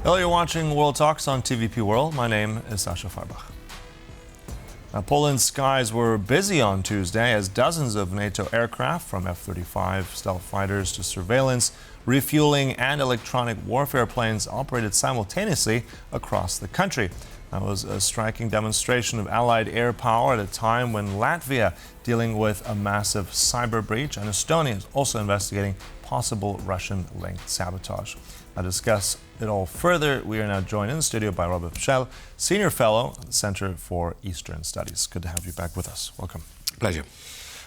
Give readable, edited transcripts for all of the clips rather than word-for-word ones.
Hello, you're watching World Talks on TVP World. My name is Sascha Fahrbach. Now, Poland's skies were busy on Tuesday as dozens of NATO aircraft, from F-35 stealth fighters to surveillance, refueling, and electronic warfare planes, operated simultaneously across the country. That was a striking demonstration of Allied air power at a time when Latvia dealing with a massive cyber breach, and Estonia is also investigating possible Russian-linked sabotage. To discuss it all further, we are now joined in the studio by Pszczel, Senior Fellow at the Center for Eastern Studies. Good to have you back with us. Welcome. Pleasure.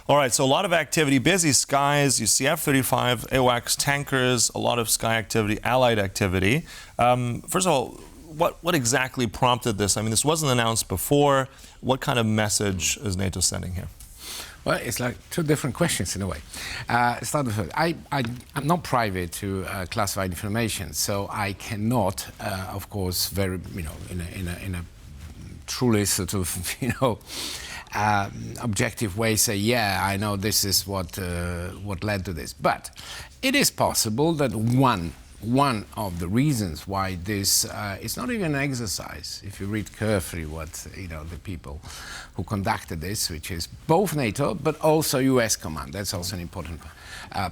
All right, so a lot of activity, busy skies. You see F-35, AWACS tankers, a lot of sky activity, Allied activity. First of all, what exactly prompted this? I mean, this wasn't announced before. What kind of message is NATO sending here? Well, it's like two different questions in a way. Start with I'm not private to classified information, so I cannot, of course, very in a truly sort of objective way say, yeah, I know this is what led to this. But it is possible that one of the reasons why this is not even an exercise, if you read carefully what the people who conducted this, which is both NATO but also US command, that's also an important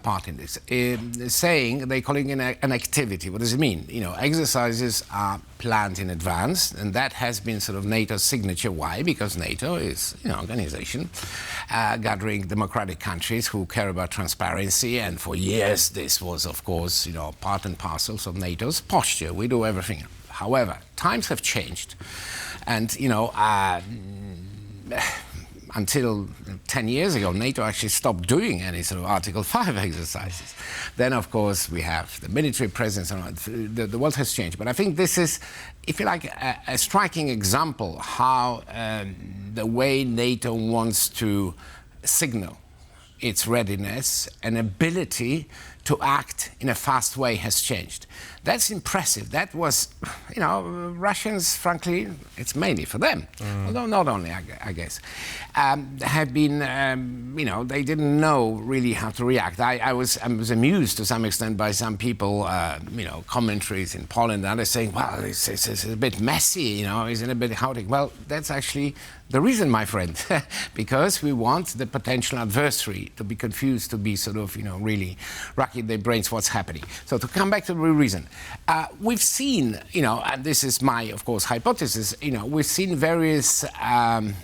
part in this, they're calling it an activity. What does it mean? Exercises are planned in advance, and that has been sort of NATO's signature. Why? Because NATO is an organization gathering democratic countries who care about transparency, and for years this was, of course, part and parcel of NATO's posture. We do everything. However, times have changed, and until 10 years ago, NATO actually stopped doing any sort of Article 5 exercises. Then, of course, we have the military presence, and the world has changed. But I think this is, if you like, a striking example how the way NATO wants to signal its readiness and ability to act in a fast way has changed. That's impressive. That was, Russians, frankly, it's mainly for them, although not only, I guess, have been, they didn't know really how to react. I was amused to some extent by some people, commentaries in Poland and others saying, well, it's a bit messy, it's a bit chaotic. Well, that's actually the reason, my friend, because we want the potential adversary to be confused, to be sort of, really racking their brains what's happening. So to come back to the real reason, we've seen, and this is my, of course, hypothesis, we've seen various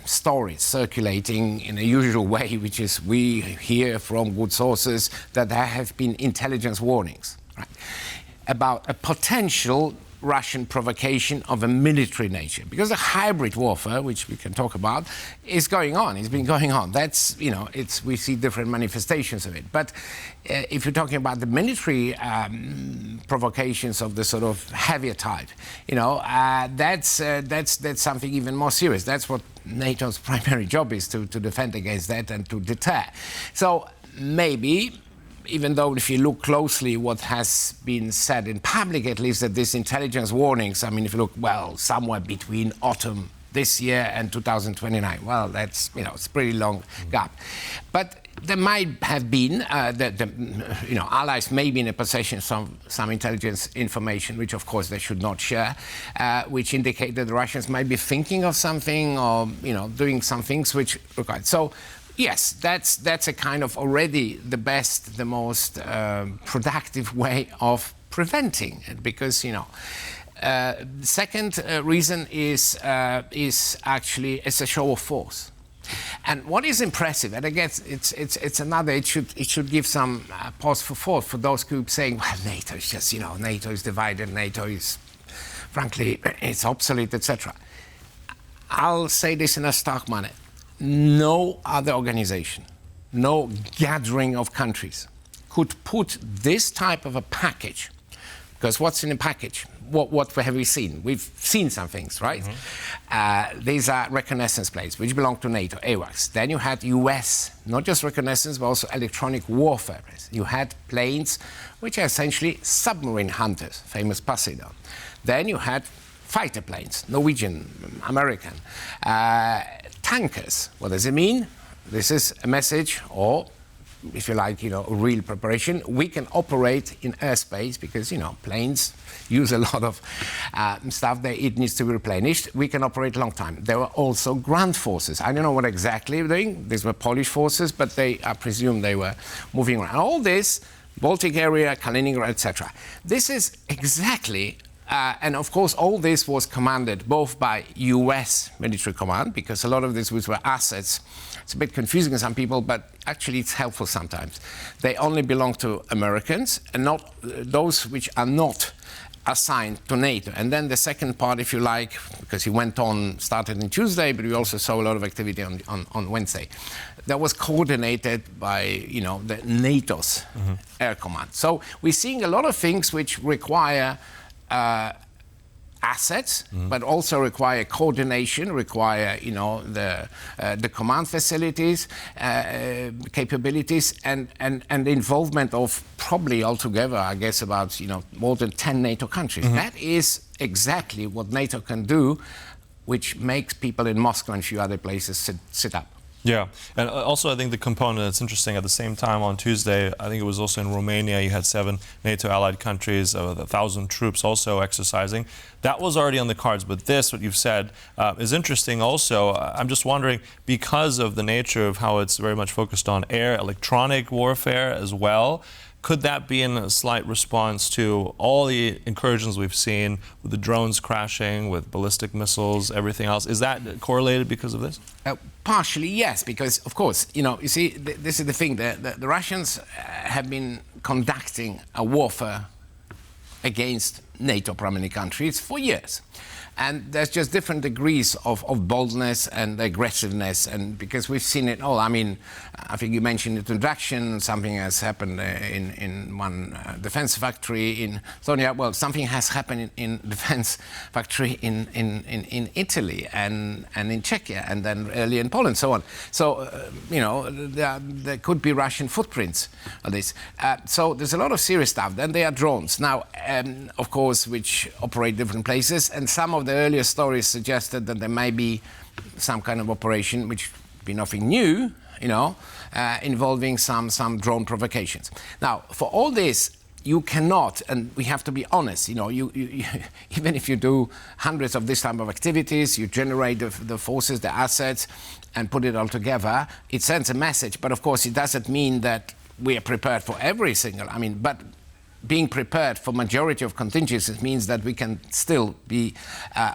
stories circulating in a usual way, which is we hear from good sources that there have been intelligence warnings, right, about a potential Russian provocation of a military nature, because the hybrid warfare, which we can talk about, is going on. It's been going on. That's we see different manifestations of it. But if you're talking about the military provocations of the sort of heavier type, that's something even more serious. That's what NATO's primary job is, to defend against that and to deter. So maybe, even though if you look closely what has been said in public, at least, that these intelligence warnings, I mean, if you look, well, somewhere between autumn this year and 2029, well, that's, it's a pretty long gap. But there might have been, allies may be in a possession of some intelligence information, which of course they should not share, which indicate that the Russians might be thinking of something or, doing some things which require. So, yes, that's a kind of already the best, the most productive way of preventing it, because the second reason is actually it's a show of force. And what is impressive, and again, it's another. It should give some pause for thought for those groups saying, well, NATO is just NATO is divided, NATO is, frankly, it's obsolete, etc. I'll say this in a stark manner. No other organization, no gathering of countries could put this type of a package, because what's in a package? What have we seen? We've seen some things, right? These are reconnaissance planes, which belong to NATO, AWACS. Then you had US, not just reconnaissance, but also electronic warfare. You had planes, which are essentially submarine hunters, famous Pszczel. Then you had fighter planes, Norwegian, American, tankers. What does it mean? This is a message, or if you like, real preparation. We can operate in airspace because, planes use a lot of stuff that it needs to be replenished. We can operate a long time. There were also ground forces. I don't know what exactly they're doing. These were Polish forces, but I presume they were moving around. All this, Baltic area, Kaliningrad, etc. This is exactly, and of course all this was commanded both by US military command, because a lot of this were assets. It's a bit confusing to some people, but actually it's helpful sometimes. They only belong to Americans, and not those which are not assigned to NATO. And then the second part, if you like, because he started on Tuesday, but we also saw a lot of activity on Wednesday. That was coordinated by, the NATO's air command. So we're seeing a lot of things which require assets, but also require coordination, require, the command facilities, capabilities, and the involvement of probably altogether, I guess, about, more than 10 NATO countries. That is exactly what NATO can do, which makes people in Moscow and a few other places sit up. Yeah, and also I think the component that's interesting, at the same time on Tuesday, I think it was also in Romania, you had 7 NATO allied countries, 1,000 troops also exercising. That was already on the cards, but this, what you've said, is interesting also. I'm just wondering, because of the nature of how it's very much focused on air, electronic warfare as well, could that be in a slight response to all the incursions we've seen with the drones crashing, with ballistic missiles, everything else? Is that correlated because of this? Partially, yes, because, of course, you see, this is the thing. The Russians have been conducting a warfare against NATO primary countries for years. And there's just different degrees of boldness and aggressiveness, and because we've seen it all. I mean, I think you mentioned introduction, something has happened in one defense factory in Estonia. Well, something has happened in defense factory in Italy and in Czechia, and then earlier in Poland, so on. So, there could be Russian footprints on this. So there's a lot of serious stuff. Then there are drones. Now, of course, which operate different places, and some of the earlier stories suggested that there may be some kind of operation, which would be nothing new, involving some drone provocations. Now, for all this, you cannot, and we have to be honest, you even if you do hundreds of this type of activities, you generate the forces, the assets, and put it all together, it sends a message. But of course, it doesn't mean that we are prepared for every single, but being prepared for majority of contingencies means that we can still be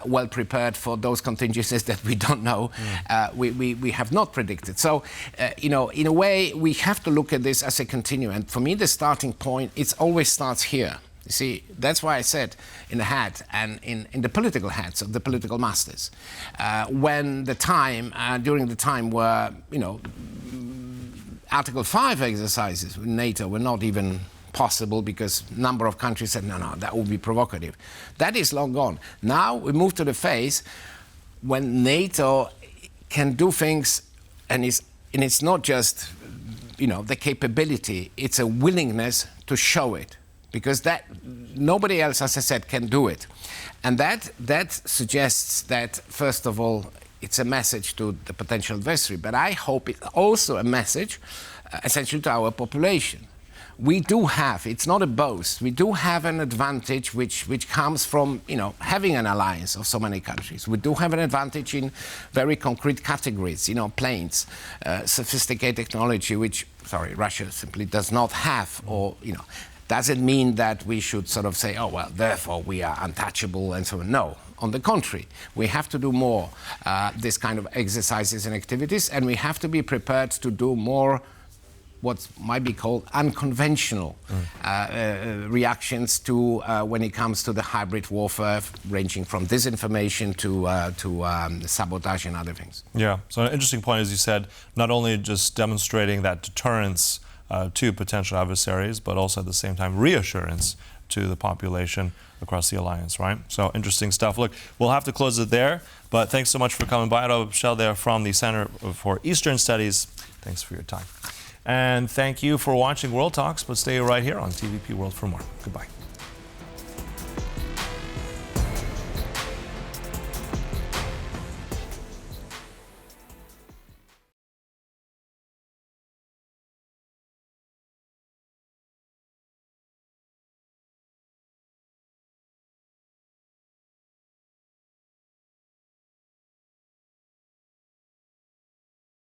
well prepared for those contingencies that we don't know, we have not predicted. So, in a way, we have to look at this as a continuum. And for me, the starting point, it always starts here. You see, that's why I said in the hat and in the political hats of the political masters, when the time, during the time where, Article 5 exercises with NATO were not even possible because a number of countries said, no, that would be provocative. That is long gone. Now we move to the phase when NATO can do things, and it's not just, the capability, it's a willingness to show it, because that nobody else, as I said, can do it. And that suggests that, first of all, it's a message to the potential adversary, but I hope it's also a message, essentially, to our population. We do have, it's not a boast, we do have an advantage which comes from, having an alliance of so many countries. We do have an advantage in very concrete categories, planes, sophisticated technology, which, Russia simply does not have, or, doesn't mean that we should sort of say, oh, well, therefore we are untouchable and so on. No, on the contrary, we have to do more this kind of exercises and activities, and we have to be prepared to do more what might be called unconventional reactions to when it comes to the hybrid warfare, ranging from disinformation to sabotage and other things. Yeah, so an interesting point, as you said, not only just demonstrating that deterrence to potential adversaries, but also at the same time reassurance to the population across the alliance, right? So interesting stuff. Look, we'll have to close it there, but thanks so much for coming by. Pszczel there from the Center for Eastern Studies. Thanks for your time. And thank you for watching World Talks, but stay right here on TVP World for more. Goodbye.